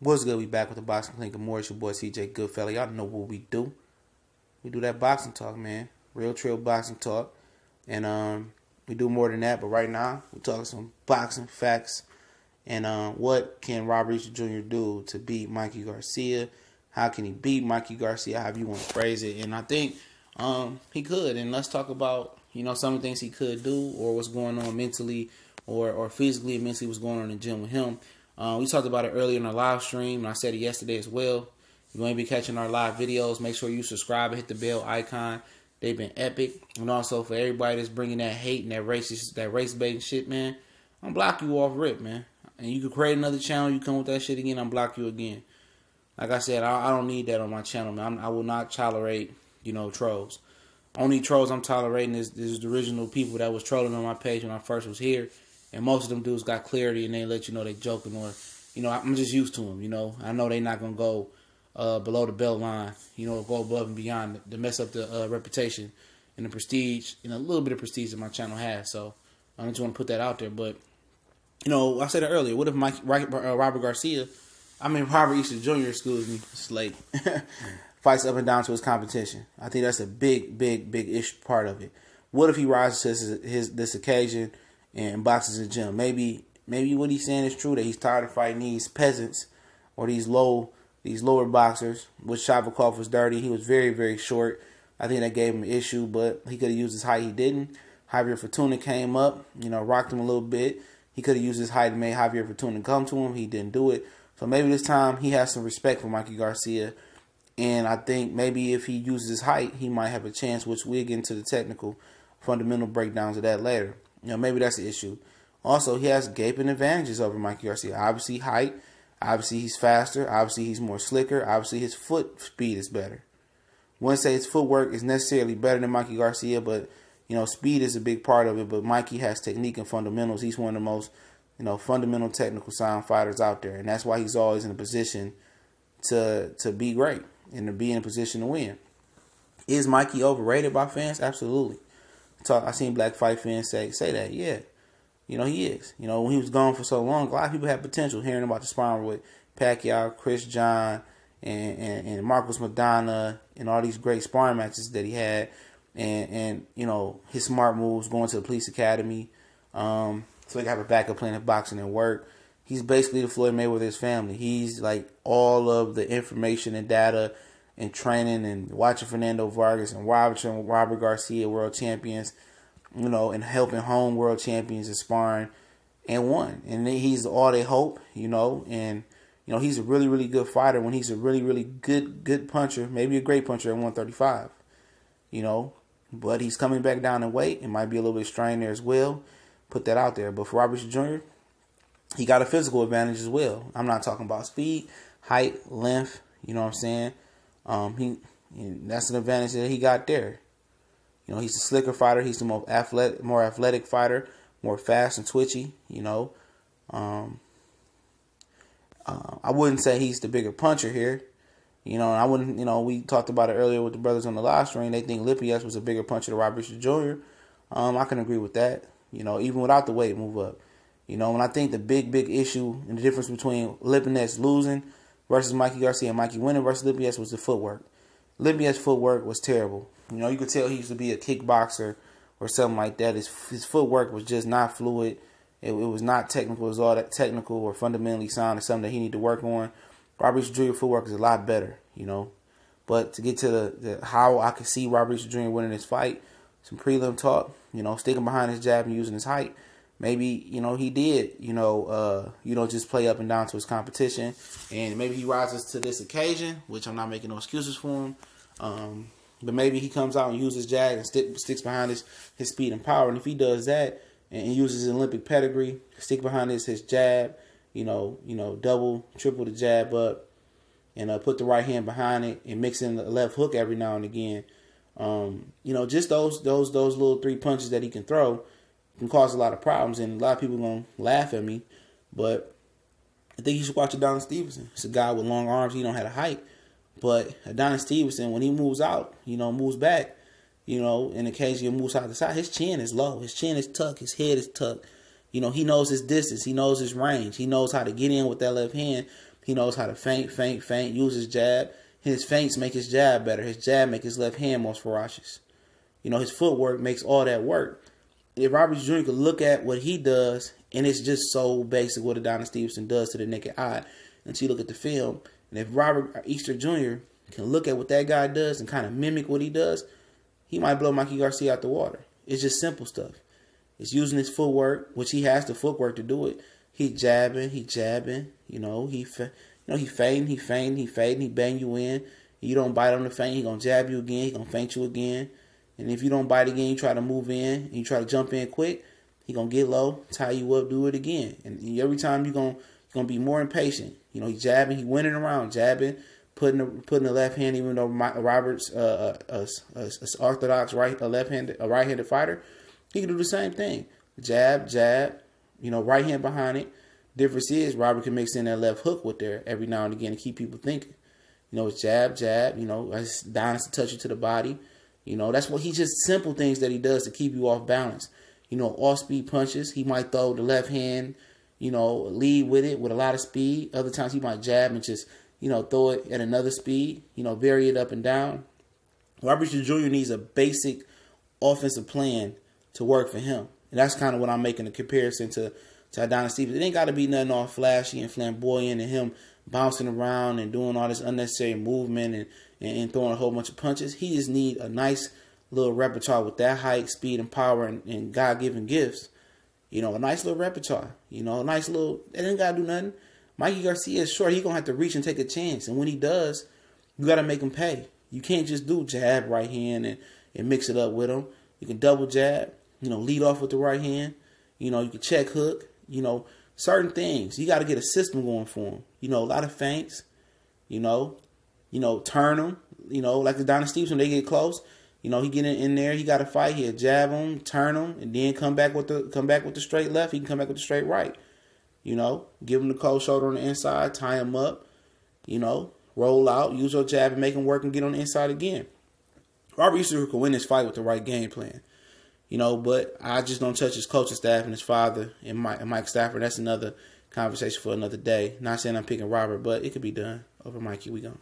What's good? We back with the Boxing Clinic. Good morning, it's your boy CJ Goodfella. Y'all know what we do. We do that boxing talk, man. Real trail boxing talk. And we do more than that, but right now we're talking some boxing facts. And what can Robert Easter Jr. do to beat Mikey Garcia? How can he beat Mikey Garcia? However you want to phrase it. And I think he could. And let's talk about, some of the things he could do, or what's going on mentally or physically and mentally, what's going on in the gym with him. We talked about it earlier in our live stream, and I said it yesterday as well. You're going to be catching our live videos. Make sure you subscribe and hit the bell icon. They've been epic. And also for everybody that's bringing that hate and that race baiting shit, man, I'm block you off rip, man. And you can create another channel. You come with that shit again, I'm block you again. Like I said, I don't need that on my channel, man. I will not tolerate, trolls. Only trolls I'm tolerating is the original people that was trolling on my page when I first was here. And most of them dudes got clarity and they let you know they joking, or, I'm just used to them, I know they not going to go below the belt line, go above and beyond to mess up the reputation and the prestige, and a little bit of prestige that my channel has. So I just want to put that out there. But, I said it earlier. What if Robert Easter Jr., excuse me, it's late, fights up and down to his competition? I think that's a big issue part of it. What if he rises to this occasion and boxes in the gym? Maybe what he's saying is true, that he's tired of fighting these peasants or these lower boxers. Which Shavakov was dirty. He was very, very short. I think that gave him an issue, but he could have used his height. He didn't. Javier Fortuna came up, rocked him a little bit. He could have used his height and made Javier Fortuna come to him. He didn't do it. So maybe this time he has some respect for Mikey Garcia. And I think maybe if he uses his height, he might have a chance, which we'll get into the technical, fundamental breakdowns of that later. Maybe that's the issue. Also, he has gaping advantages over Mikey Garcia. Obviously, height. Obviously, he's faster. Obviously, he's more slicker. Obviously, his foot speed is better. Wouldn't say his footwork is necessarily better than Mikey Garcia, but, speed is a big part of it. But Mikey has technique and fundamentals. He's one of the most, fundamental technical sound fighters out there. And that's why he's always in a position to be great and to be in a position to win. Is Mikey overrated by fans? Absolutely. I seen black fight fans say that, yeah. He is. When he was gone for so long, a lot of people had potential. Hearing about the sparring with Pacquiao, Chris John, and Marcos Madonna, and all these great sparring matches that he had, and his smart moves, going to the police academy, so he can have a backup plan of boxing and work. He's basically the Floyd Mayweather's family. He's like all of the information and data and training and watching Fernando Vargas and Robert Garcia, world champions, and helping home world champions in sparring, and won. And he's all they hope, and, he's a really, really good fighter when he's a really, really good puncher, maybe a great puncher at 135, but he's coming back down in weight. It might be a little bit strained there as well. Put that out there. But for Robert Jr., he got a physical advantage as well. I'm not talking about speed, height, length, you know what I'm saying? That's an advantage that he got there. He's a slicker fighter. He's the more athletic fighter, more fast and twitchy. I wouldn't say he's the bigger puncher here. And I wouldn't. We talked about it earlier with the brothers on the live stream. They think Lippius was a bigger puncher than Robert Jr. I can agree with that. Even without the weight move up. And I think the big issue and the difference between Lippius losing versus Mikey Garcia and Mikey winning versus Lippius was the footwork. Lippius' footwork was terrible. You could tell he used to be a kickboxer or something like that. His footwork was just not fluid. It was not technical. It was all that technical or fundamentally sound. It's something that he needed to work on. Robert Jr. footwork is a lot better, But to get to the how I could see Robert Jr. winning this fight, some prelim talk, sticking behind his jab and using his height. Maybe, he did, just play up and down to his competition. And maybe he rises to this occasion, which I'm not making no excuses for him. But maybe he comes out and uses his jab and sticks behind his speed and power. And if he does that and uses his Olympic pedigree, stick behind his jab, double, triple the jab up, and put the right hand behind it and mix in the left hook every now and again. Just those little three punches that he can throw can cause a lot of problems, and a lot of people are going to laugh at me, but I think you should watch Adonis Stevenson. It's a guy with long arms. He don't have a height, but Adonis Stevenson, when he moves out, moves back, and occasionally moves out the side, his chin is low. His chin is tucked. His head is tucked. He knows his distance. He knows his range. He knows how to get in with that left hand He knows how to feint, use his jab. His feints make his jab better. His jab make his left hand most ferocious. You know, his footwork makes all that work. If Robert Jr. could look at what he does, and it's just so basic what Adonis Stevenson does to the naked eye, until you look at the film, and if Robert Easter Jr. can look at what that guy does and kind of mimic what he does, he might blow Mikey Garcia out the water. It's just simple stuff. It's using his footwork, which he has the footwork to do it. He jabbing, you know, he fading, he fading, he bang you in. You don't bite on the feint, he gonna jab you again, he gonna feint you again. And if you don't bite again, you try to move in, and you try to jump in quick, he gonna get low, tie you up, do it again. And every time you're gonna be more impatient. You know, he jabbing, he winning around, jabbing, putting the left hand, even though Robert's orthodox right-handed fighter, he can do the same thing. Jab, you know, right hand behind it. Difference is Robert can mix in that left hook with there every now and again to keep people thinking. You know, it's jab, you know, it's down to touch you to the body. You know, that's what he just simple things that he does to keep you off balance. You know, off-speed punches. He might throw the left hand, you know, lead with it with a lot of speed. Other times he might jab and just, you know, throw it at another speed. You know, vary it up and down. Robert Jr. needs a basic offensive plan to work for him. And that's kind of what I'm making a comparison to Adonis Stevenson. It ain't got to be nothing all flashy and flamboyant and him bouncing around and doing all this unnecessary movement and throwing a whole bunch of punches. He just need a nice little repertoire with that height, speed, and power and God-given gifts. You know, a nice little repertoire. You know, a nice little, it ain't got to do nothing. Mikey Garcia is short. He going to have to reach and take a chance. And when he does, you got to make him pay. You can't just do jab, right hand, and mix it up with him. You can double jab, you know, lead off with the right hand. You know, you can check hook. You know, certain things. You got to get a system going for him. You know, a lot of feints. You know, turn them. You know, like the Adonis Stevenson, when they get close. You know, he get in there. He got to fight. He'll jab him, turn him, and then come back with the straight left. He can come back with the straight right. You know, give him the cold shoulder on the inside, tie him up. You know, roll out, use your jab and make him work and get on the inside again. Robert Easter could win this fight with the right game plan. You know, but I just don't touch his coaching staff and his father and Mike Stafford. That's another conversation for another day. Not saying I'm picking Robert, but it could be done over Mikey. We gone.